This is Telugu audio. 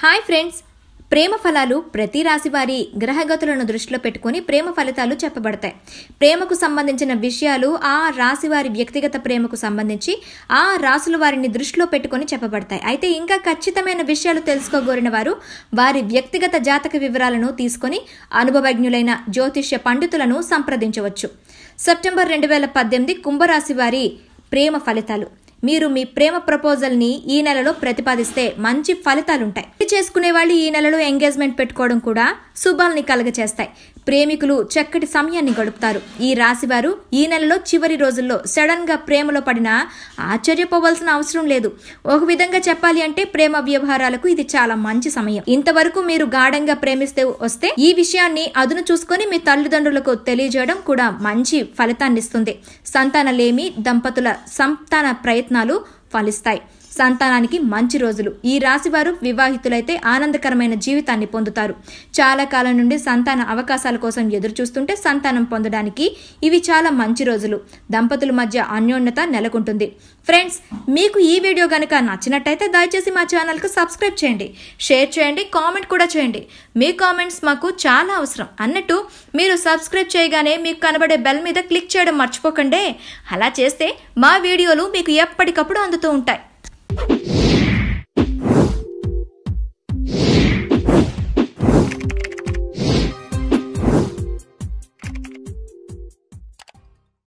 హాయ్ ఫ్రెండ్స్, ప్రేమ ఫలాలు ప్రతి రాశి వారి గ్రహగతులను దృష్టిలో పెట్టుకుని ప్రేమ ఫలితాలు చెప్పబడతాయి. ప్రేమకు సంబంధించిన విషయాలు ఆ రాశి వారి వ్యక్తిగత ప్రేమకు సంబంధించి ఆ రాశుల వారిని దృష్టిలో పెట్టుకుని చెప్పబడతాయి. అయితే ఇంకా ఖచ్చితమైన విషయాలు తెలుసుకోగోరిన వారు వారి వ్యక్తిగత జాతక వివరాలను తీసుకుని అనుభవజ్ఞులైన జ్యోతిష్య పండితులను సంప్రదించవచ్చు. సెప్టెంబర్ 2018 కుంభరాశి వారి ప్రేమ ఫలితాలు. మీరు మీ ప్రేమ ప్రపోజల్ని ఈ నెలలో ప్రతిపాదిస్తే మంచి ఫలితాలుంటాయి. చేసుకునే వాళ్ళు ఈ నెలలో ఎంగేజ్మెంట్ పెట్టుకోవడం కూడా శుభాల్ని కలగచేస్తాయి. ప్రేమికులు చక్కటి సమయాన్ని గడుపుతారు. ఈ రాశివారు ఈ నెలలో చివరి రోజుల్లో సడన్ గా ప్రేమలో పడినా ఆశ్చర్యపోవాల్సిన అవసరం లేదు. ఒక విధంగా చెప్పాలి అంటే ప్రేమ వ్యవహారాలకు ఇది చాలా మంచి సమయం. ఇంతవరకు మీరు గాఢంగా ప్రేమిస్తే వస్తే ఈ విషయాన్ని అదును చూసుకొని మీ తల్లిదండ్రులకు తెలియజేయడం కూడా మంచి ఫలితాన్ని ఇస్తుంది. సంతానలేమి దంపతుల సంతాన ప్రయత్నాలు ఫలిస్తాయి. సంతానానికి మంచి రోజులు. ఈ రాశివారు వివాహితులైతే ఆనందకరమైన జీవితాన్ని పొందుతారు. చాలా కాలం నుండి సంతాన అవకాశాల కోసం ఎదురు చూస్తుంటే సంతానం పొందడానికి ఇవి చాలా మంచి రోజులు. దంపతుల మధ్య అన్యోన్యత నెలకొంటుంది. ఫ్రెండ్స్, మీకు ఈ వీడియో గనుక నచ్చినట్టయితే దయచేసి మా ఛానల్కు సబ్స్క్రైబ్ చేయండి, షేర్ చేయండి, కామెంట్ కూడా చేయండి. మీ కామెంట్స్ మాకు చాలా అవసరం. అన్నట్టు మీరు సబ్స్క్రైబ్ చేయగానే మీకు కనబడే బెల్ మీద క్లిక్ చేయడం మర్చిపోకండి. అలా చేస్తే మా వీడియోలు మీకు ఎప్పటికప్పుడు అందుతూ ఉంటాయి.